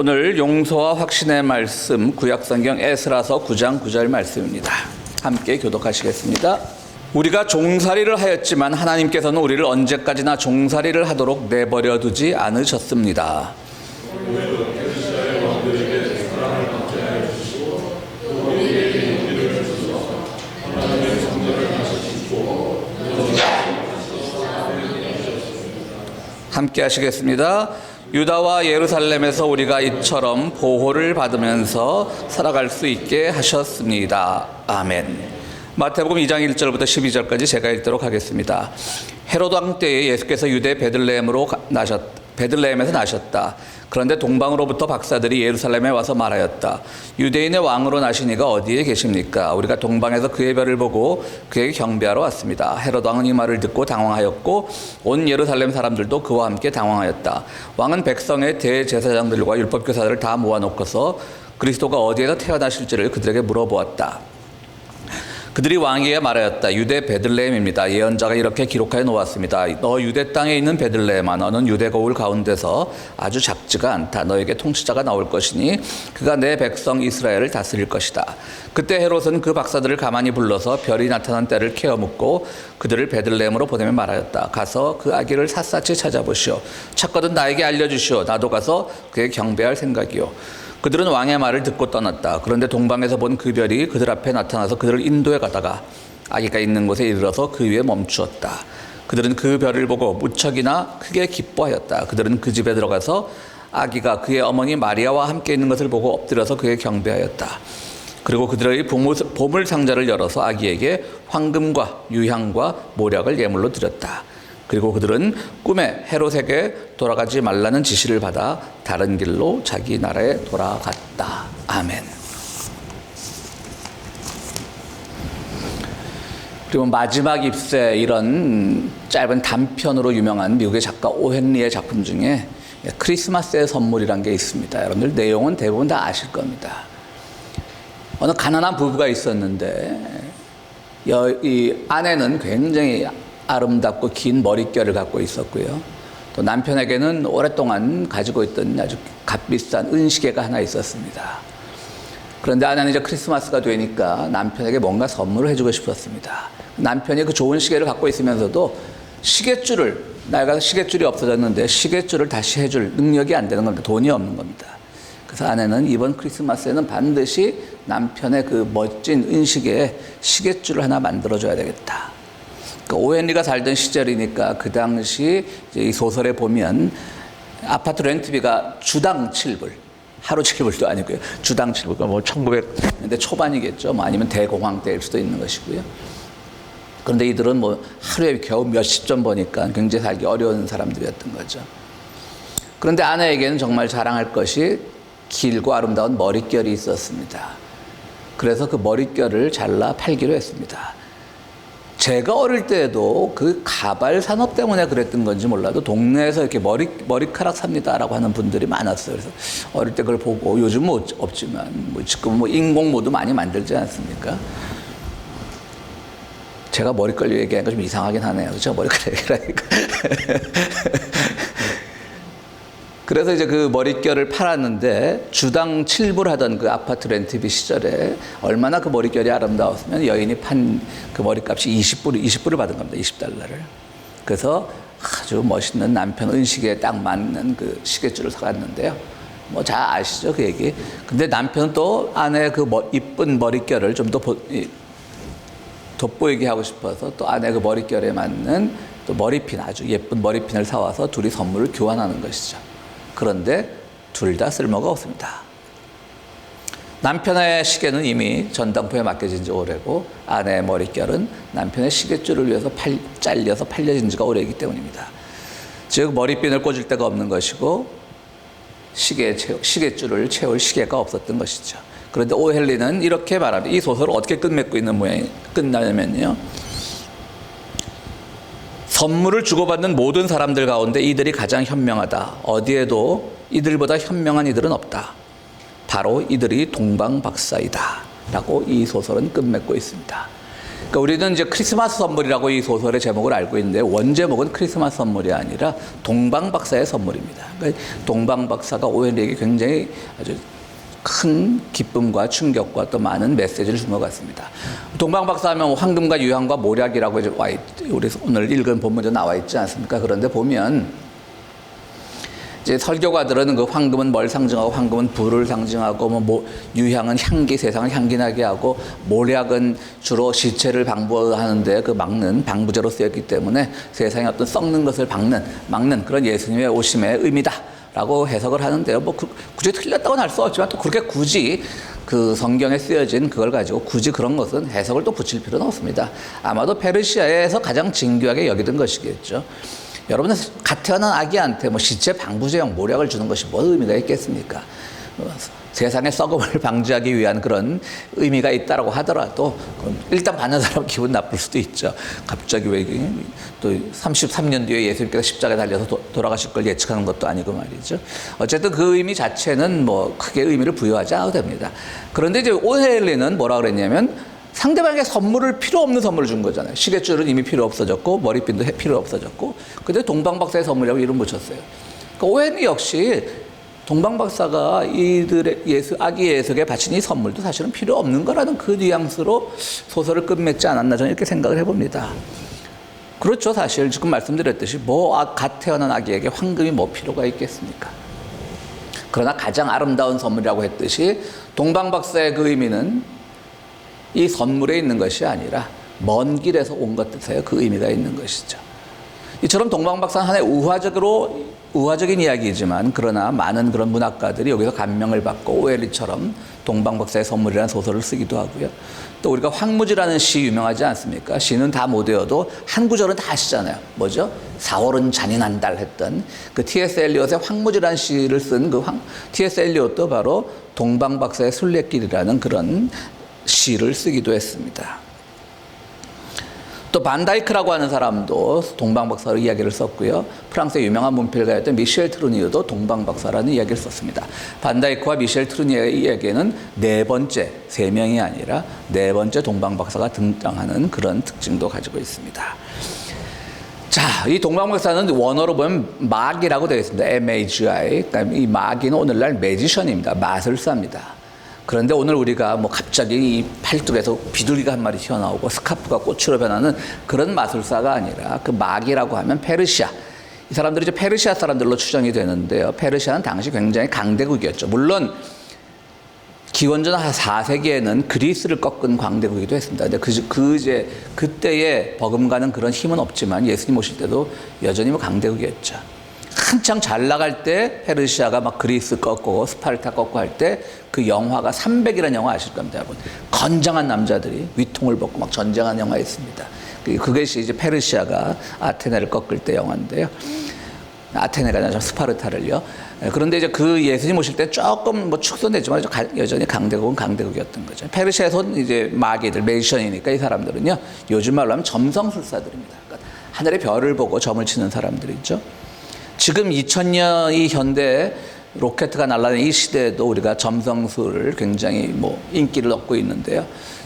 오늘 용서와 확신의 말씀 구약성경 에스라서 9장 9절 말씀입니다. 함께 교독하시겠습니다. 우리가 종살이를 하였지만 하나님께서는 우리를 언제까지나 종살이를 하도록 내버려 두지 않으셨습니다. 함께 하시겠습니다. 유다와 예루살렘에서 우리가 이처럼 보호를 받으면서 살아갈 수 있게 하셨습니다. 아멘. 마태복음 2장 1절부터 12절까지 제가 읽도록 하겠습니다. 헤롯 왕 때에 예수께서 유대 베들레헴에서 나셨다. 그런데 동방으로부터 박사들이 예루살렘에 와서 말하였다. 유대인의 왕으로 나신 이가 어디에 계십니까? 우리가 동방에서 그의 별을 보고 그에게 경배하러 왔습니다. 헤롯 왕은 이 말을 듣고 당황하였고 온 예루살렘 사람들도 그와 함께 당황하였다. 왕은 백성의 대제사장들과 율법교사들을 다 모아놓고서 그리스도가 어디에서 태어나실지를 그들에게 물어보았다. 그들이 왕에게 말하였다. 유대 베들레헴입니다. 예언자가 이렇게 기록하여 놓았습니다. 너 유대 땅에 있는 베들레헴아, 너는 유대 거울 가운데서 아주 작지가 않다. 너에게 통치자가 나올 것이니 그가 내 백성 이스라엘을 다스릴 것이다. 그때 헤롯은 그 박사들을 가만히 불러서 별이 나타난 때를 캐어 묻고 그들을 베들레헴으로 보내며 말하였다. 가서 그 아기를 샅샅이 찾아보시오. 찾거든 나에게 알려주시오. 나도 가서 그에게 경배할 생각이오. 그들은 왕의 말을 듣고 떠났다. 그런데 동방에서 본 그 별이 그들 앞에 나타나서 그들을 인도해 가다가 아기가 있는 곳에 이르러서 그 위에 멈추었다. 그들은 그 별을 보고 무척이나 크게 기뻐하였다. 그들은 그 집에 들어가서 아기가 그의 어머니 마리아와 함께 있는 것을 보고 엎드려서 그에게 경배하였다. 그리고 그들의 보물 상자를 열어서 아기에게 황금과 유향과 모략을 예물로 드렸다. 그리고 그들은 꿈에 헤롯에게 돌아가지 말라는 지시를 받아 다른 길로 자기 나라에 돌아갔다. 아멘. 그리고 마지막 잎새 이런 짧은 단편으로 유명한 미국의 작가 오헨리의 작품 중에 크리스마스의 선물이란 게 있습니다. 여러분들 내용은 대부분 다 아실 겁니다. 어느 가난한 부부가 있었는데 이 아내는 굉장히 아름답고 긴 머릿결을 갖고 있었고요. 또 남편에게는 오랫동안 가지고 있던 아주 값비싼 은시계가 하나 있었습니다. 그런데 아내는 이제 크리스마스가 되니까 남편에게 뭔가 선물을 해주고 싶었습니다. 남편이 그 좋은 시계를 갖고 있으면서도 시계줄을, 낡아서 시계줄이 없어졌는데 시계줄을 다시 해줄 능력이 안 되는 겁니다. 돈이 없는 겁니다. 그래서 아내는 이번 크리스마스에는 반드시 남편의 그 멋진 은시계에 시계줄을 하나 만들어줘야 되겠다. 오헨리가 살던 시절이니까 그 당시 이 소설에 보면 아파트 렌트비가 주당 7불, 하루 7불도 아니고요. 주당 7불, 뭐 1900년대 초반이겠죠. 뭐 아니면 대공황 때일 수도 있는 것이고요. 그런데 이들은 뭐 하루에 겨우 몇십 점 버니까 굉장히 살기 어려운 사람들이었던 거죠. 그런데 아내에게는 정말 자랑할 것이 길고 아름다운 머릿결이 있었습니다. 그래서 그 머릿결을 잘라 팔기로 했습니다. 제가 어릴 때에도 그 가발 산업 때문에 그랬던 건지 몰라도 동네에서 이렇게 머리카락 삽니다라고 하는 분들이 많았어요. 그래서 어릴 때 그걸 보고 요즘은 없지만 뭐 지금 뭐 인공모도 많이 만들지 않습니까? 제가 머리결 얘기하니까 좀 이상하긴 하네요. 제가 머리결 얘기하니까. 그래서 이제 그 머릿결을 팔았는데 주당 7불 하던 그 아파트 렌트비 시절에 얼마나 그 머릿결이 아름다웠으면 여인이 판 그 머리값이 20불을 받은 겁니다. 20달러를. 그래서 아주 멋있는 남편 은시계에 딱 맞는 그 시계줄을 사갔는데요. 뭐 잘 아시죠? 그 얘기. 근데 남편은 또 아내의 그 이쁜 머릿결을 좀 더 돋보이게 하고 싶어서 또 아내 그 머릿결에 맞는 또 머리핀, 아주 예쁜 머리핀을 사와서 둘이 선물을 교환하는 것이죠. 그런데 둘 다 쓸모가 없습니다. 남편의 시계는 이미 전당포에 맡겨진 지 오래고 아내의 머릿결은 남편의 시계줄을 위해서 잘려서 팔려진 지가 오래이기 때문입니다. 즉 머리핀을 꽂을 데가 없는 것이고 시계줄을 채울 시계가 없었던 것이죠. 그런데 오헨리는 이렇게 말합니다. 이 소설을 어떻게 끝맺고 있는 모양이 끝나냐면요. 선물을 주고받는 모든 사람들 가운데 이들이 가장 현명하다. 어디에도 이들보다 현명한 이들은 없다. 바로 이들이 동방박사이다. 라고 이 소설은 끝맺고 있습니다. 그러니까 우리는 이제 크리스마스 선물이라고 이 소설의 제목을 알고 있는데 원제목은 크리스마스 선물이 아니라 동방박사의 선물입니다. 그러니까 동방박사가 오헨리에게 굉장히 아주 큰 기쁨과 충격과 또 많은 메시지를 준 것 같습니다. 동방박사 하면 황금과 유향과 모략이라고 이제 우리 오늘 읽은 본문에 나와 있지 않습니까? 그런데 보면 이제 설교가들은 그 황금은 뭘 상징하고 황금은 불을 상징하고 유향은 향기, 세상을 향기나게 하고 모략은 주로 시체를 방부하는데 그 막는 방부제로 쓰였기 때문에 세상에 어떤 썩는 것을 막는 그런 예수님의 오심의 의미다라고 해석을 하는데요. 굳이 틀렸다고는 할 수 없지만 또 그렇게 굳이 그 성경에 쓰여진 그걸 가지고 굳이 그런 것은 해석을 또 붙일 필요는 없습니다. 아마도 페르시아에서 가장 진귀하게 여기던 것이겠죠. 여러분은 갓 태어난 아기한테 시체 방부제용 모략을 주는 것이 뭔 의미가 있겠습니까? 세상의 썩음을 방지하기 위한 그런 의미가 있다라고 하더라도 일단 받는 사람 기분 나쁠 수도 있죠. 갑자기 왜 또 33년 뒤에 예수님께서 십자가에 달려서 돌아가실 걸 예측하는 것도 아니고 말이죠. 어쨌든 그 의미 자체는 크게 의미를 부여하지 않아도 됩니다. 그런데 이제 오헨리는 뭐라 그랬냐면 상대방에게 필요 없는 선물을 준 거잖아요. 시계줄은 이미 필요 없어졌고 머리핀도 필요 없어졌고 근데 동방박사의 선물이라고 이름 붙였어요. 그러니까 오헨리 역시 동방박사가 이들의 아기 예수에게 바친 이 선물도 사실은 필요 없는 거라는 그 뉘앙스로 소설을 끝맺지 않았나 저는 이렇게 생각을 해봅니다. 그렇죠. 사실 지금 말씀드렸듯이 갓 태어난 아기에게 황금이 필요가 있겠습니까? 그러나 가장 아름다운 선물이라고 했듯이 동방박사의 그 의미는 이 선물에 있는 것이 아니라 먼 길에서 온 것 뜻에요. 그 의미가 있는 것이죠. 이처럼 동방박사는 하나의 우화적인 이야기이지만 그러나 많은 그런 문학가들이 여기서 감명을 받고 오헨리처럼 동방박사의 선물이라는 소설을 쓰기도 하고요. 또 우리가 황무지라는 시 유명하지 않습니까? 시는 다 못 외워도 한 구절은 다 아시잖아요. 뭐죠? 4월은 잔인한 달 했던 그 T.S. 엘리엇의 황무지라는 시를 쓴 그 T.S. 엘리엇도 바로 동방박사의 순례길이라는 그런 시를 쓰기도 했습니다. 또 반다이크라고 하는 사람도 동방박사로 이야기를 썼고요. 프랑스의 유명한 문필가였던 미셸 트루니유도 동방박사라는 이야기를 썼습니다. 반다이크와 미셸 트루니유의 이야기에는 세 명이 아니라 네 번째 동방박사가 등장하는 그런 특징도 가지고 있습니다. 자, 이 동방박사는 원어로 보면 마기라고 되어 있습니다. M-A-G-I. 그러니까 이 마기는 오늘날 매지션입니다. 마술사입니다. 그런데 오늘 우리가 갑자기 이 팔뚝에서 비둘기가 한 마리 튀어나오고 스카프가 꽃으로 변하는 그런 마술사가 아니라 그 마기라고 하면 페르시아. 이 사람들이 이제 페르시아 사람들로 추정이 되는데요. 페르시아는 당시 굉장히 강대국이었죠. 물론 기원전 4세기에는 그리스를 꺾은 강대국이기도 했습니다. 근데 그때에 버금가는 그런 힘은 없지만 예수님 오실 때도 여전히 강대국이었죠. 한창 잘 나갈 때 페르시아가 그리스 꺾고 스파르타 꺾고 할 때 그 영화가 300이라는 영화 아실 겁니다, 여러분. 건장한 남자들이 위통을 벗고 전쟁하는 영화였습니다. 그것이 이제 페르시아가 아테네를 꺾을 때 영화인데요. 아테네가 아니라 스파르타를요. 그런데 이제 그 예수님 오실 때 조금 축소됐지만 여전히 강대국은 강대국이었던 거죠. 페르시아에서는 이제 마기들, 매지션이니까 이 사람들은요, 요즘 말로 하면 점성술사들입니다. 그러니까 하늘의 별을 보고 점을 치는 사람들이죠. 지금 2000년이 현대 로켓가 날아다니는 이 시대에도 우리가 점성술을 굉장히 인기를 얻고 있는데요.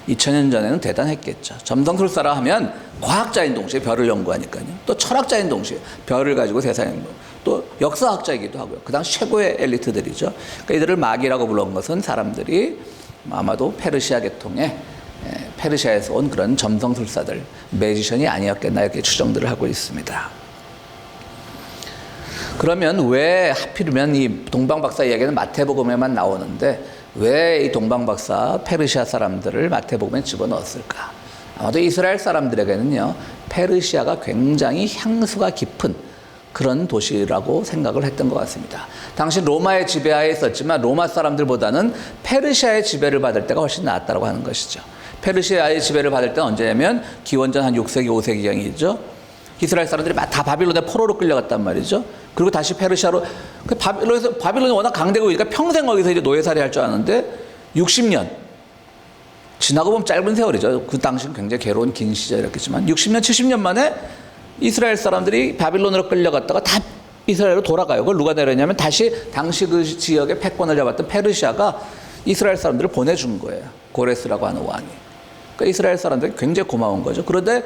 2000년 전에는 대단했겠죠. 점성술사라 하면 과학자인 동시에 별을 연구하니까요. 또 철학자인 동시에 별을 가지고 세상에 또 역사학자이기도 하고요. 그 당시 최고의 엘리트들이죠. 그러니까 이들을 마기라고 불러온 것은 사람들이 아마도 페르시아 계통의 페르시아에서 온 그런 점성술사들, 매지션이 아니었겠나 이렇게 추정들을 하고 있습니다. 그러면 왜 하필이면 이 동방박사 이야기는 마태복음에만 나오는데 왜 이 동방박사 페르시아 사람들을 마태복음에 집어넣었을까? 아마도 이스라엘 사람들에게는요, 페르시아가 굉장히 향수가 깊은 그런 도시라고 생각을 했던 것 같습니다. 당시 로마의 지배하에 있었지만 로마 사람들보다는 페르시아의 지배를 받을 때가 훨씬 낫다고 하는 것이죠. 페르시아의 지배를 받을 때는 언제냐면 기원전 한 6세기, 5세기경이죠. 이스라엘 사람들이 다 바빌론에 포로로 끌려갔단 말이죠. 그리고 다시 페르시아로, 바빌론이 워낙 강대국이니까 평생 거기서 이제 노예살이 할 줄 아는데 60년. 지나고 보면 짧은 세월이죠. 그 당시는 굉장히 괴로운 긴 시절이었겠지만 60년, 70년 만에 이스라엘 사람들이 바빌론으로 끌려갔다가 다 이스라엘로 돌아가요. 그걸 누가 내렸냐면 다시 당시 그 지역의 패권을 잡았던 페르시아가 이스라엘 사람들을 보내준 거예요. 고레스라고 하는 왕이. 그러니까 이스라엘 사람들이 굉장히 고마운 거죠. 그런데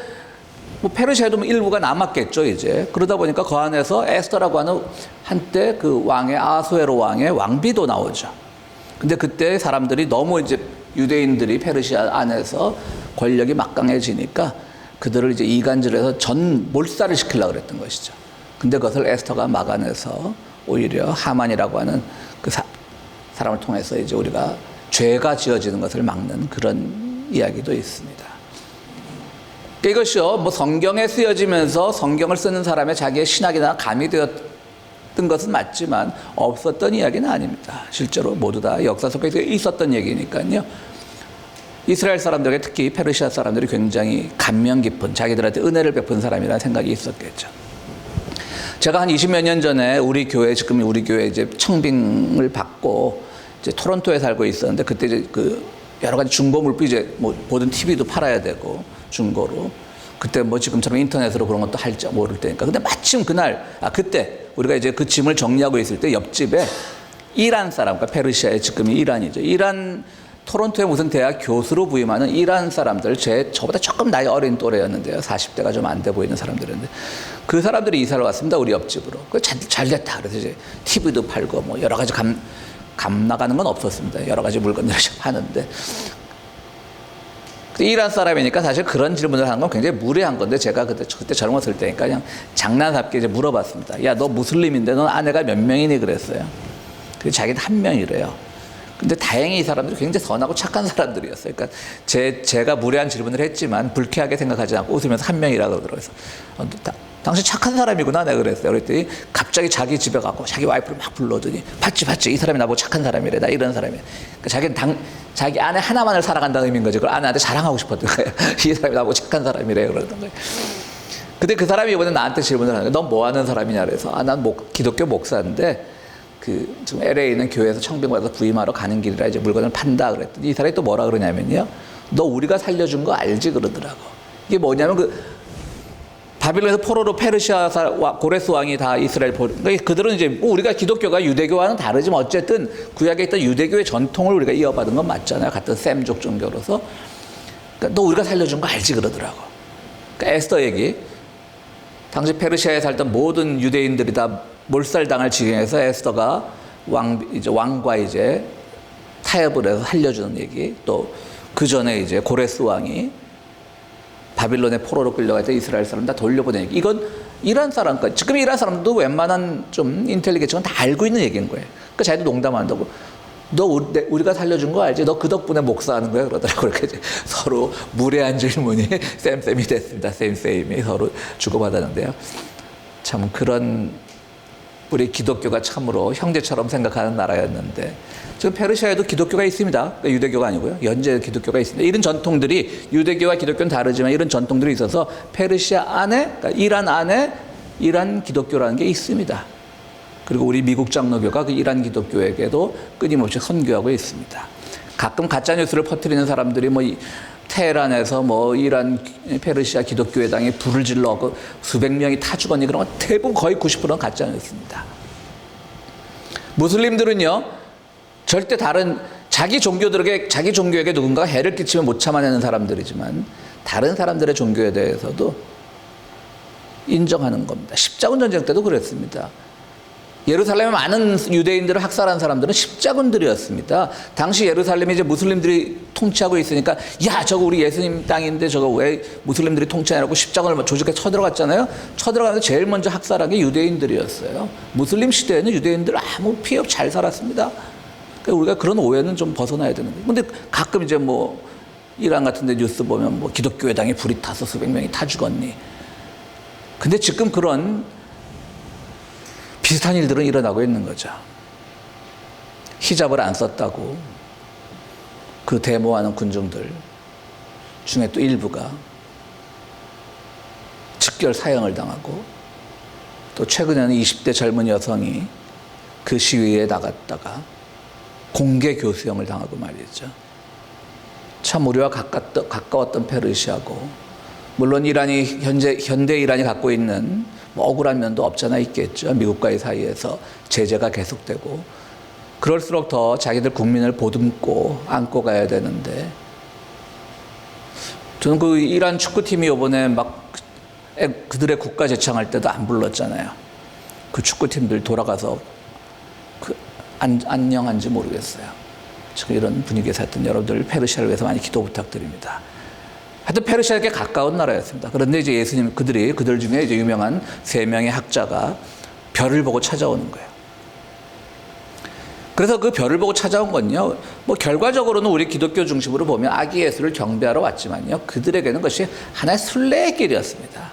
뭐 페르시아에도 뭐 일부가 남았겠죠, 이제. 그러다 보니까 그 안에서 에스더라고 하는 한때 그 왕의 아수에로 왕의 왕비도 나오죠. 근데 그때 사람들이 너무 이제 유대인들이 페르시아 안에서 권력이 막강해지니까 그들을 이제 이간질해서 전 몰살을 시키려고 그랬던 것이죠. 근데 그것을 에스더가 막아내서 오히려 하만이라고 하는 그 사람을 통해서 이제 우리가 죄가 지어지는 것을 막는 그런 이야기도 있습니다. 이것이요, 뭐 성경에 쓰여지면서 성경을 쓰는 사람의 자기의 신학이나 감이 되었던 것은 맞지만 없었던 이야기는 아닙니다. 실제로 모두 다 역사 속에서 있었던 얘기니까요. 이스라엘 사람들에게 특히 페르시아 사람들이 굉장히 감명 깊은, 자기들한테 은혜를 베푼 사람이라는 생각이 있었겠죠. 제가 한 20몇 년 전에 우리 교회 이제 청빙을 받고 이제 토론토에 살고 있었는데, 그때 이제 그 여러 가지 중고 물품, 이제 뭐 모든 TV도 팔아야 되고 중고로, 그때 뭐 지금처럼 인터넷으로 그런 것도 할지 모를 때니까. 근데 마침 그때 우리가 이제 그 짐을 정리하고 있을 때 옆집에 이란 사람, 그러니까 페르시아의 지금이 이란이죠. 이란 토론토의 무슨 대학 교수로 부임하는 이란 사람들, 저보다 조금 나이 어린 또래였는데요. 40대가 좀 안 돼 보이는 사람들인데, 그 사람들이 이사를 왔습니다. 우리 옆집으로. 잘 됐다. 그래서 이제 TV도 팔고 뭐 여러 가지 감 나가는 건 없었습니다. 여러 가지 물건들을 파는데. 이란 사람이니까 사실 그런 질문을 하는 건 굉장히 무례한 건데, 제가 그때 젊었을 때니까 그냥 장난스럽게 이제 물어봤습니다. 야, 너 무슬림인데 넌 아내가 몇 명이니? 그랬어요. 그래서 자기는 한 명이래요. 근데 다행히 이 사람들이 굉장히 선하고 착한 사람들이었어요. 그러니까 제가 무례한 질문을 했지만 불쾌하게 생각하지 않고 웃으면서 한 명이라고 그러더라고요. 당신 착한 사람이구나, 내가 그랬어요. 그랬더니 갑자기 자기 집에 가고 자기 와이프를 막 불러더니 봤지 이 사람이 나보고 착한 사람이래, 나 이런 사람이래. 그러니까 자기는 자기 아내 하나만을 사랑한다는 의미인 거죠. 그걸 아내한테 자랑하고 싶었던 거예요. 이 사람이 나보고 착한 사람이래, 그러던 거예요. 근데 그 사람이 이번에 나한테 질문을 하는 거예요. 넌 뭐 하는 사람이냐 그래서 난 기독교 목사인데 지금 LA에 있는 교회에서 청빙받아서 부임하러 가는 길이라 이제 물건을 판다 그랬더니, 이 사람이 또 뭐라 그러냐면요, 너 우리가 살려준 거 알지? 그러더라고. 이게 뭐냐면 바빌론에서 포로로 페르시아 고레스 왕이 다 이스라엘 그러니까 그들은 이제 뭐 우리가 기독교가 유대교와는 다르지만 어쨌든 구약에 있던 유대교의 전통을 우리가 이어받은 건 맞잖아요. 같은 셈족 종교로서. 그러니까 너 우리가 살려준 거 알지? 그러더라고. 그러니까 에스더 얘기. 당시 페르시아에 살던 모든 유대인들이 다 몰살당할 지경에서 에스더가 왕과 이제 타협을 해서 살려주는 얘기. 또 그 전에 이제 고레스 왕이 바빌론의 포로로 끌려갈 때 이스라엘 사람 다 돌려보낸 얘기. 이건 이란 사람까지, 지금 이란 사람도 웬만한 좀 인텔리gen츠는 다 알고 있는 얘기인 거예요. 그러니까 자기도 농담한다고. 너 우리가 살려준 거 알지? 너 그 덕분에 목사하는 거야? 그러더라고요. 이렇게 서로 무례한 질문이 쌤이 됐습니다. 쌤이 서로 주고받았는데요. 참 그런 우리 기독교가 참으로 형제처럼 생각하는 나라였는데, 지금 페르시아에도 기독교가 있습니다. 그러니까 유대교가 아니고요. 현재 기독교가 있습니다. 이런 전통들이, 유대교와 기독교는 다르지만 이런 전통들이 있어서 페르시아 안에, 그러니까 이란 안에 이란 기독교라는 게 있습니다. 그리고 우리 미국 장로교가 그 이란 기독교에게도 끊임없이 선교하고 있습니다. 가끔 가짜뉴스를 퍼뜨리는 사람들이 뭐 테헤란에서 뭐 이란 페르시아 기독교회당에 불을 질러고 수백 명이 타 죽었니, 그런 건 대부분 거의 90%는 가짜뉴스입니다. 무슬림들은요, 절대 다른 자기 종교에게 누군가가 해를 끼치면 못 참아내는 사람들이지만 다른 사람들의 종교에 대해서도 인정하는 겁니다. 십자군 전쟁 때도 그랬습니다. 예루살렘에 많은 유대인들을 학살한 사람들은 십자군들이었습니다. 당시 예루살렘이 이제 무슬림들이 통치하고 있으니까, 야, 저거 우리 예수님 땅인데 저거 왜 무슬림들이 통치하냐고 십자군을 조직해 쳐들어갔잖아요. 쳐들어가면서 제일 먼저 학살한 게 유대인들이었어요. 무슬림 시대에는 유대인들 아무 피해 없이 잘 살았습니다. 그러니까 우리가 그런 오해는 좀 벗어나야 되는 거예요. 근데 가끔 이제 뭐 이란 같은 데 뉴스 보면 뭐 기독교 회당에 불이 타서 수백 명이 타 죽었니. 근데 지금 그런 비슷한 일들은 일어나고 있는 거죠. 히잡을 안 썼다고 그 데모하는 군중들 중에 또 일부가 즉결 사형을 당하고, 또 최근에는 20대 젊은 여성이 그 시위에 나갔다가 공개 교수형을 당하고 말이죠. 참 우리와 가까웠던 페르시아고, 물론 이란이 현대 이란이 갖고 있는 뭐 억울한 면도 없잖아 있겠죠. 미국과의 사이에서 제재가 계속되고, 그럴수록 더 자기들 국민을 보듬고 안고 가야 되는데, 저는 그 이란 축구팀이 이번에 막 그들의 국가 제창할 때도 안 불렀잖아요. 그 축구팀들 돌아가서 안녕한지 모르겠어요. 지금 이런 분위기에서 하여튼 여러분들 페르시아를 위해서 많이 기도 부탁드립니다. 하여튼 페르시아에게 가까운 나라였습니다. 그런데 이제 예수님, 그들 중에 이제 유명한 3명의 학자가 별을 보고 찾아오는 거예요. 그래서 그 별을 보고 찾아온 건요, 뭐 결과적으로는 우리 기독교 중심으로 보면 아기 예수를 경배하러 왔지만요, 그들에게는 그것이 하나의 순례의 길이었습니다.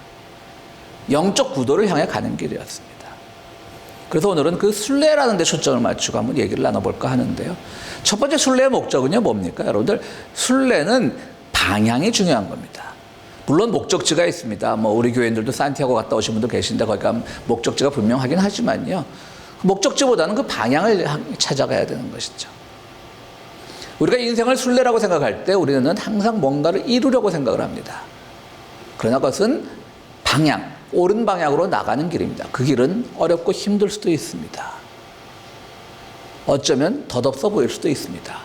영적 구도를 향해 가는 길이었습니다. 그래서 오늘은 그 순례라는 데 초점을 맞추고 한번 얘기를 나눠볼까 하는데요. 첫 번째 순례의 목적은요, 뭡니까? 여러분들, 순례는 방향이 중요한 겁니다. 물론 목적지가 있습니다. 뭐 우리 교인들도 산티아고 갔다 오신 분들 계신데 거기 가면 목적지가 분명하긴 하지만요, 목적지보다는 그 방향을 찾아가야 되는 것이죠. 우리가 인생을 순례라고 생각할 때 우리는 항상 뭔가를 이루려고 생각을 합니다. 그러나 그것은 방향, 옳은 방향으로 나가는 길입니다. 그 길은 어렵고 힘들 수도 있습니다. 어쩌면 덧없어 보일 수도 있습니다.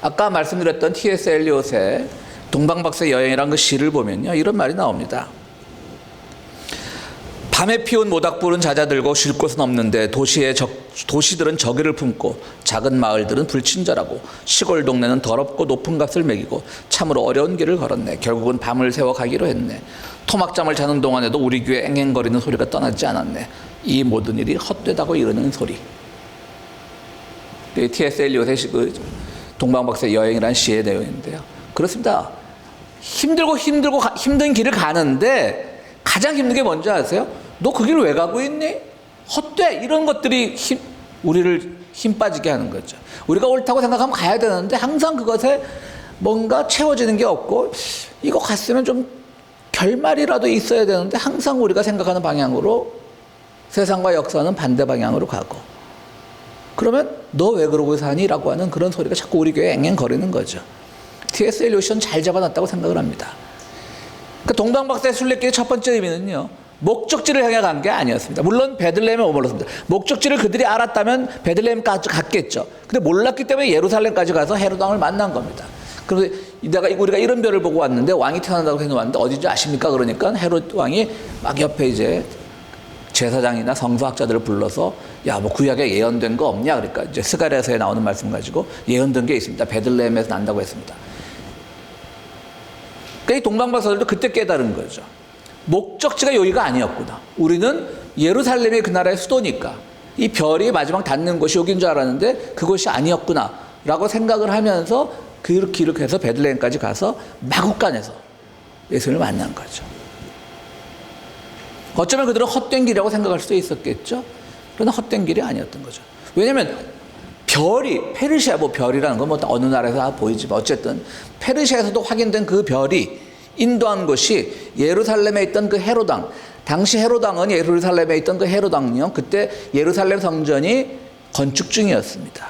아까 말씀드렸던 T.S. 엘리엇의 동방박사의 여행이라는 그 시를 보면요, 이런 말이 나옵니다. 밤에 피운 모닥불은 잦아들고 쉴 곳은 없는데 도시들은 저기를 품고 작은 마을들은 불친절하고 시골 동네는 더럽고 높은 값을 매기고 참으로 어려운 길을 걸었네. 결국은 밤을 새워 가기로 했네. 토막잠을 자는 동안에도 우리 귀에 앵앵거리는 소리가 떠나지 않았네. 이 모든 일이 헛되다고 이르는 소리. T.S. 엘리엇의 그 동방박사의 여행이라는 시의 내용인데요. 그렇습니다. 힘든 길을 가는데 가장 힘든 게 뭔지 아세요? 너 그 길을 왜 가고 있니? 헛돼! 이런 것들이 우리를 힘 빠지게 하는 거죠. 우리가 옳다고 생각하면 가야 되는데 항상 그것에 뭔가 채워지는 게 없고, 이거 갔으면 좀 결말이라도 있어야 되는데 항상 우리가 생각하는 방향으로 세상과 역사는 반대 방향으로 가고, 그러면 너 왜 그러고 사니? 라고 하는 그런 소리가 자꾸 우리 귀에 앵앵거리는 거죠. T.S. 엘리엇은 잘 잡아놨다고 생각을 합니다. 그 동방박사의 순례길의 첫 번째 의미는요, 목적지를 향해 간 게 아니었습니다. 물론 베들레헴에 머물렀습니다. 목적지를 그들이 알았다면 베들레헴까지 갔겠죠. 근데 몰랐기 때문에 예루살렘까지 가서 헤롯 왕을 만난 겁니다. 그런데 우리가 이런 별을 보고 왔는데 왕이 태어난다고 해놓았는데 어딘지 아십니까? 그러니까 헤롯 왕이 막 옆에 이제 제사장이나 성서학자들을 불러서 야, 뭐 구약에 예언된 거 없냐? 그러니까 이제 스가랴서에 나오는 말씀 가지고 예언된 게 있습니다. 베들레헴에서 난다고 했습니다. 그러니까 이 동방박사들도 그때 깨달은 거죠. 목적지가 여기가 아니었구나. 우리는 예루살렘이 그 나라의 수도니까 이 별이 마지막 닿는 곳이 여긴 줄 알았는데 그곳이 아니었구나 라고 생각을 하면서 그 길을 해서 베들레헴까지 가서 마구간에서 예수님을 만난 거죠. 어쩌면 그들은 헛된 길이라고 생각할 수도 있었겠죠. 그러나 헛된 길이 아니었던 거죠. 왜냐하면 페르시아 별이라는 건 뭐 어느 나라에서 보이지만 어쨌든 페르시아에서도 확인된 그 별이 인도한 곳이 예루살렘에 있던 그 헤롯 왕, 당시 헤롯 왕은 예루살렘에 있던 그 헤롯 왕요, 그때 예루살렘 성전이 건축 중이었습니다.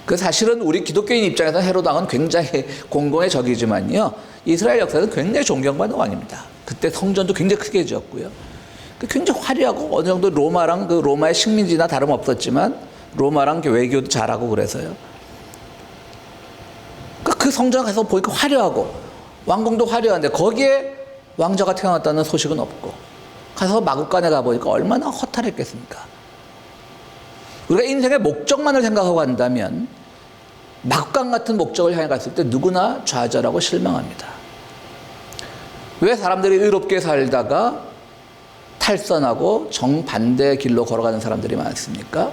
그 사실은 우리 기독교인 입장에서 헤롯 왕은 굉장히 공공의 적이지만요, 이스라엘 역사에서 굉장히 존경받는 왕입니다. 그때 성전도 굉장히 크게 지었고요, 굉장히 화려하고 어느 정도 로마의 식민지나 다름없었지만 로마랑 외교도 잘하고 그래서요. 그 성전 가서 보니까 화려하고 왕궁도 화려한데 거기에 왕자가 태어났다는 소식은 없고, 가서 마구간에 가보니까 얼마나 허탈했겠습니까? 우리가 인생의 목적만을 생각하고 간다면 마구간 같은 목적을 향해 갔을 때 누구나 좌절하고 실망합니다. 왜 사람들이 의롭게 살다가 탈선하고 정반대 길로 걸어가는 사람들이 많습니까?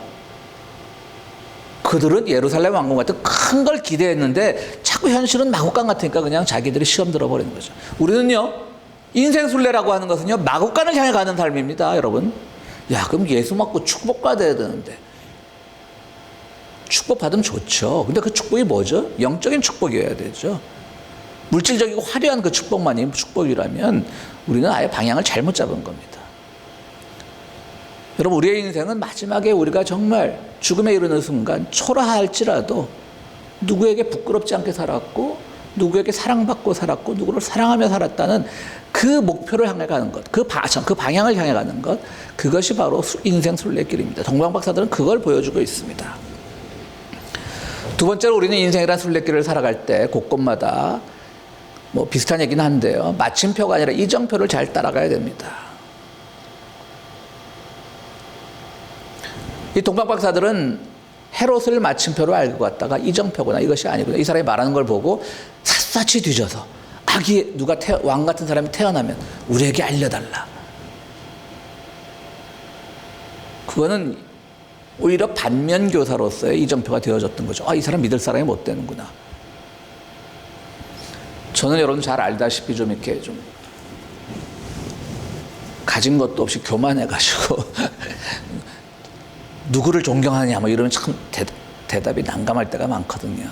그들은 예루살렘 왕궁 같은 큰 걸 기대했는데 자꾸 현실은 마구간 같으니까 그냥 자기들이 시험 들어버리는 거죠. 우리는요, 인생 순례라고 하는 것은요, 마구간을 향해 가는 삶입니다, 여러분. 야, 그럼 예수 믿고 축복 받아야 되는데. 축복 받으면 좋죠. 근데 그 축복이 뭐죠? 영적인 축복이어야 되죠. 물질적이고 화려한 그 축복만이 축복이라면 우리는 아예 방향을 잘못 잡은 겁니다. 여러분, 우리의 인생은 마지막에 우리가 정말 죽음에 이르는 순간 초라할지라도 누구에게 부끄럽지 않게 살았고, 누구에게 사랑받고 살았고, 누구를 사랑하며 살았다는 그 목표를 향해 가는 것, 그 방향을 향해 가는 것, 그것이 바로 인생 순례길입니다. 동방박사들은 그걸 보여주고 있습니다. 두 번째로 우리는 인생이란 순례길을 살아갈 때 곳곳마다 뭐 비슷한 얘기는 한데요. 마침표가 아니라 이정표를 잘 따라가야 됩니다. 이 동방 박사들은 헤롯을 마침표로 알고 갔다가 이정표구나, 이것이 아니구나, 이 사람이 말하는 걸 보고 샅샅이 뒤져서 아기 누가 왕 같은 사람이 태어나면 우리에게 알려달라. 그거는 오히려 반면교사로서의 이정표가 되어졌던 거죠. 아, 이 사람 믿을 사람이 못 되는구나. 저는 여러분 잘 알다시피 좀 이렇게 좀 가진 것도 없이 교만해가지고 누구를 존경하느냐 뭐 이러면 참 대답이 난감할 때가 많거든요.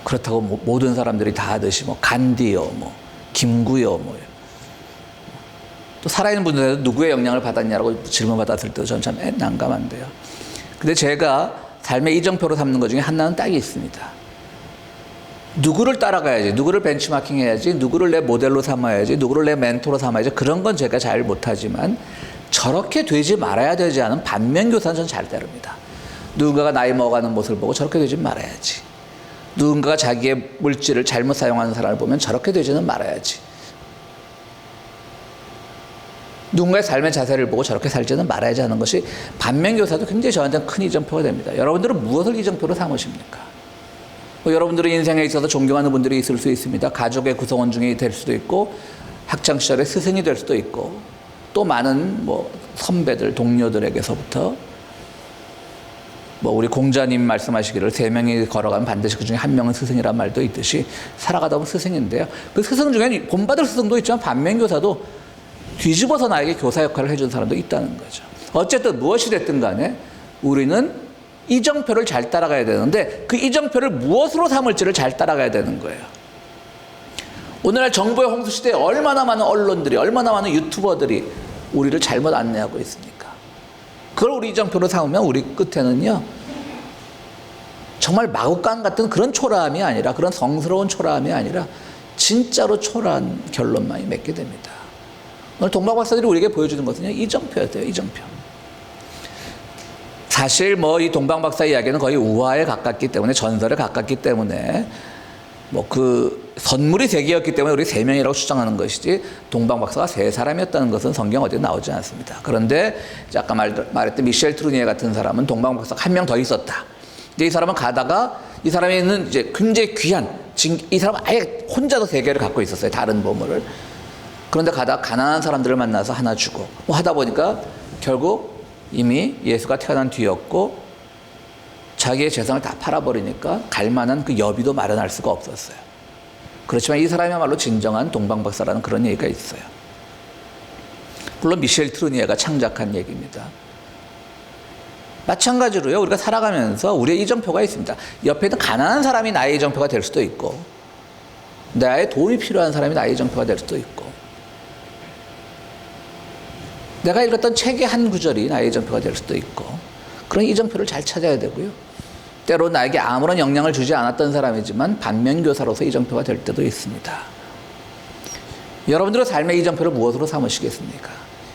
그렇다고 뭐 모든 사람들이 다 하듯이 뭐 간디요, 뭐 김구요, 뭐 또 살아있는 분들에도 누구의 영향을 받았냐라고 질문받았을 때도 저는 참 난감한데요. 근데 제가 삶의 이정표로 삼는 것 중에 하나는 딱 있습니다. 누구를 따라가야지, 누구를 벤치마킹 해야지, 누구를 내 모델로 삼아야지, 누구를 내 멘토로 삼아야지, 그런 건 제가 잘 못하지만 저렇게 되지 말아야 되지 않은 반면교사는 저는 잘 따릅니다. 누군가가 나이 먹어가는 모습을 보고 저렇게 되지 말아야지. 누군가가 자기의 물질을 잘못 사용하는 사람을 보면 저렇게 되지는 말아야지. 누군가의 삶의 자세를 보고 저렇게 살지는 말아야지 하는 것이 반면교사도 굉장히 저한테는 큰 이정표가 됩니다. 여러분들은 무엇을 이정표로 삼으십니까? 여러분들의 인생에 있어서 존경하는 분들이 있을 수 있습니다. 가족의 구성원 중에 될 수도 있고, 학창시절의 스승이 될 수도 있고, 또 많은 뭐 선배들, 동료들에게서부터 뭐 우리 공자님 말씀하시기를 3명이 걸어가면 반드시 그 중에 1명은 스승이란 말도 있듯이 살아가다 보면 스승인데요. 그 스승 중에는 본받을 스승도 있지만 반면교사도 뒤집어서 나에게 교사 역할을 해준 사람도 있다는 거죠. 어쨌든 무엇이 됐든 간에 우리는 이정표를 잘 따라가야 되는데 그 이정표를 무엇으로 삼을지를 잘 따라가야 되는 거예요. 오늘날 정보의 홍수 시대에 얼마나 많은 언론들이, 얼마나 많은 유튜버들이 우리를 잘못 안내하고 있습니까? 그걸 우리 이정표로 삼으면 우리 끝에는요, 정말 마구간 같은 그런 초라함이 아니라, 그런 성스러운 초라함이 아니라 진짜로 초라한 결론만이 맺게 됩니다. 오늘 동방 박사들이 우리에게 보여주는 것은요, 이정표였대요. 이정표. 사실 뭐 이 동방 박사 이야기는 거의 우화에 가깝기 때문에, 전설에 가깝기 때문에 뭐 그 선물이 3개였기 때문에 우리 3명이라고 추정하는 것이지, 동방 박사가 3사람이었다는 것은 성경 어디에 나오지 않습니다. 그런데 아까 말했던 미셸 트루니에 같은 사람은 동방 박사가 1명 더 있었다. 근데 이 사람은 가다가, 이 사람은 이제 굉장히 귀한, 이 사람은 아예 혼자서 3개를 갖고 있었어요. 다른 보물을. 그런데 가다가 가난한 사람들을 만나서 하나 주고 뭐 하다 보니까 결국 이미 예수가 태어난 뒤였고, 자기의 재산을 다 팔아버리니까 갈 만한 그 여비도 마련할 수가 없었어요. 그렇지만 이 사람이야말로 진정한 동방박사라는 그런 얘기가 있어요. 물론 미셸 트루니에가 창작한 얘기입니다. 마찬가지로요, 우리가 살아가면서 우리의 이정표가 있습니다. 옆에 있는 가난한 사람이 나의 이정표가 될 수도 있고, 나의 도움이 필요한 사람이 나의 이정표가 될 수도 있고, 내가 읽었던 책의 한 구절이 나의 이정표가 될 수도 있고, 그런 이정표를 잘 찾아야 되고요. 때로 나에게 아무런 영향을 주지 않았던 사람이지만 반면교사로서 이정표가 될 때도 있습니다. 여러분들의 삶의 이정표를 무엇으로 삼으시겠습니까?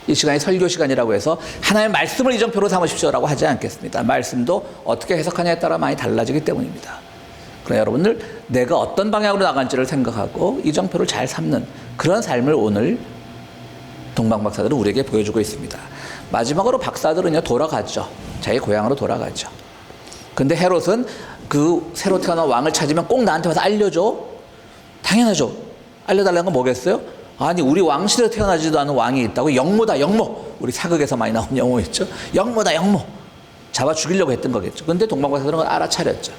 이 시간이 설교 시간이라고 해서 하나님의 말씀을 이정표로 삼으십시오라고 하지 않겠습니다. 말씀도 어떻게 해석하냐에 따라 많이 달라지기 때문입니다. 그러나 여러분들, 내가 어떤 방향으로 나갈지를 생각하고 이정표를 잘 삼는 그런 삶을 오늘 동방 박사들은 우리에게 보여주고 있습니다. 마지막으로 박사들은요, 돌아가죠. 자기 고향으로 돌아가죠. 근데 헤롯은 그 새로 태어난 왕을 찾으면 꼭 나한테 와서 알려줘. 당연하죠. 알려달라는 건 뭐겠어요? 아니, 우리 왕실에 태어나지도 않은 왕이 있다고. 영모다, 영모. 우리 사극에서 많이 나온 영모 있죠. 영모다, 영모. 잡아 죽이려고 했던 거겠죠. 근데 동방 박사들은 그걸 알아차렸죠.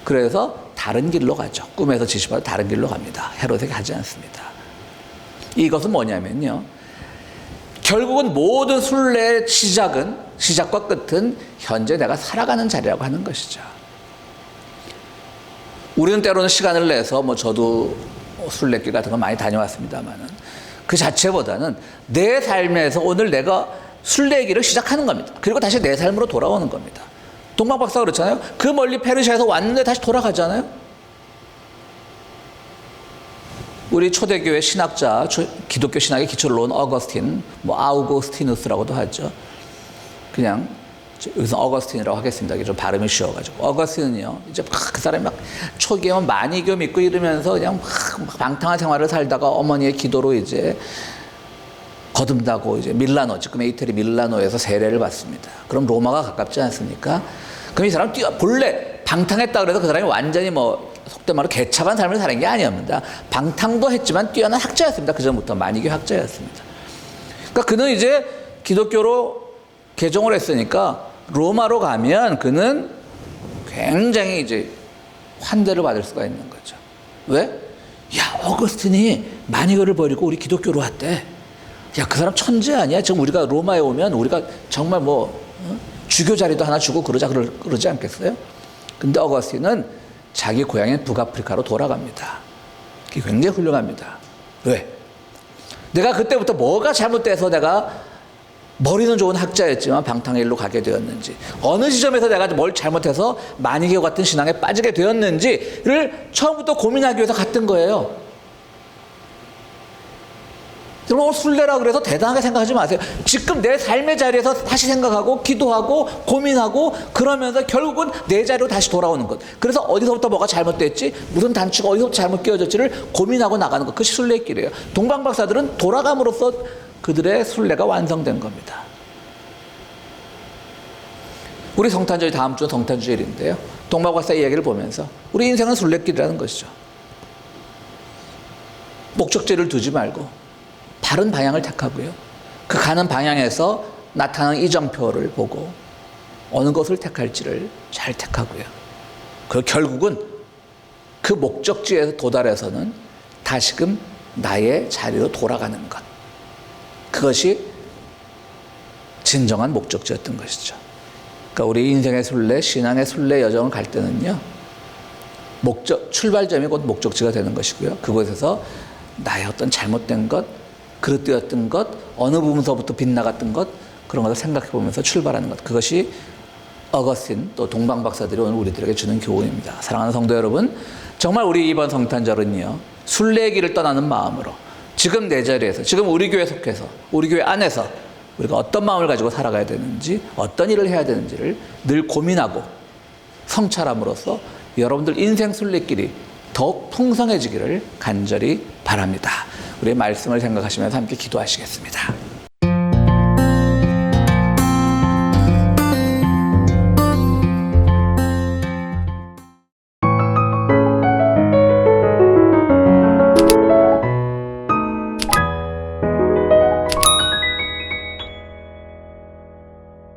그래서 다른 길로 가죠. 꿈에서 지시받아 다른 길로 갑니다. 헤롯에게 하지 않습니다. 이것은 뭐냐면요, 결국은 모든 순례의 시작과 끝은 현재 내가 살아가는 자리라고 하는 것이죠. 우리는 때로는 시간을 내서, 뭐 저도 순례길 같은 거 많이 다녀왔습니다만은, 그 자체보다는 내 삶에서 오늘 내가 순례의 길을 시작하는 겁니다. 그리고 다시 내 삶으로 돌아오는 겁니다. 동방 박사가 그렇잖아요. 그 멀리 페르시아에서 왔는데 다시 돌아가잖아요. 우리 초대교회 신학자, 기독교 신학의 기초를 놓은 어거스틴, 뭐 아우구스티누스라고도 하죠. 그냥 여기서 어거스틴이라고 하겠습니다. 이게 좀 발음이 쉬워가지고. 어거스틴은요, 이제 막 그 사람이 막 초기에 만이교 믿고 이러면서 그냥 막 방탕한 생활을 살다가 어머니의 기도로 이제 거듭나고 이제 밀라노, 지금 이태리 밀라노에서 세례를 받습니다. 그럼 로마가 가깝지 않습니까? 그럼 이 사람 본래 방탕했다 그래서 그 사람이 완전히 뭐 속된 말로 개차반 삶을 사는 게 아니었습니다. 방탕도 했지만 뛰어난 학자였습니다. 그 전부터 만이교 학자였습니다. 그러니까 그는 이제 기독교로 개종을 했으니까 로마로 가면 그는 굉장히 이제 환대를 받을 수가 있는 거죠. 왜? 야, 어거스틴이 만이교를 버리고 우리 기독교로 왔대. 야, 그 사람 천재 아니야? 지금 우리가 로마에 오면 우리가 정말 뭐 주교 자리도 하나 주고 그러지 않겠어요? 근데 어거스틴은 자기 고향인 북아프리카로 돌아갑니다. 그게 굉장히 훌륭합니다. 왜? 내가 그때부터 뭐가 잘못돼서 내가 머리는 좋은 학자였지만 방탕의 일로 가게 되었는지, 어느 지점에서 내가 뭘 잘못해서 만이교 같은 신앙에 빠지게 되었는지를 처음부터 고민하기 위해서 갔던 거예요. 여러분, 순례라 그래서 대단하게 생각하지 마세요. 지금 내 삶의 자리에서 다시 생각하고 기도하고 고민하고 그러면서 결국은 내 자리로 다시 돌아오는 것. 그래서 어디서부터 뭐가 잘못됐지, 무슨 단추가 어디서부터 잘못 끼워졌지를 고민하고 나가는 것. 그것이 순례의 길이에요. 동방박사들은 돌아감으로써 그들의 순례가 완성된 겁니다. 우리 성탄절이 다음 주 성탄주일인데요. 동방박사 이야기를 보면서 우리 인생은 순례길이라는 것이죠. 목적지를 두지 말고 바른 방향을 택하고요. 그 가는 방향에서 나타나는 이정표를 보고 어느 것을 택할지를 잘 택하고요. 그리고 결국은 그 목적지에 도달해서는 다시금 나의 자리로 돌아가는 것. 그것이 진정한 목적지였던 것이죠. 그러니까 우리 인생의 순례, 신앙의 순례 여정을 갈 때는요, 출발점이 곧 목적지가 되는 것이고요. 그곳에서 나의 어떤 잘못된 것, 그릇되었던 것, 어느 부분서부터 빗나갔던 것, 그런 것을 생각해 보면서 출발하는 것. 그것이 어거스틴 또 동방박사들이 오늘 우리들에게 주는 교훈입니다. 사랑하는 성도 여러분, 정말 우리 이번 성탄절은요, 순례의 길을 떠나는 마음으로 지금 내 자리에서, 지금 우리 교회 속해서, 우리 교회 안에서 우리가 어떤 마음을 가지고 살아가야 되는지, 어떤 일을 해야 되는지를 늘 고민하고 성찰함으로써 여러분들 인생 순례길이 더욱 풍성해지기를 간절히 바랍니다. 우리의 말씀을 생각하시면서 함께 기도하시겠습니다.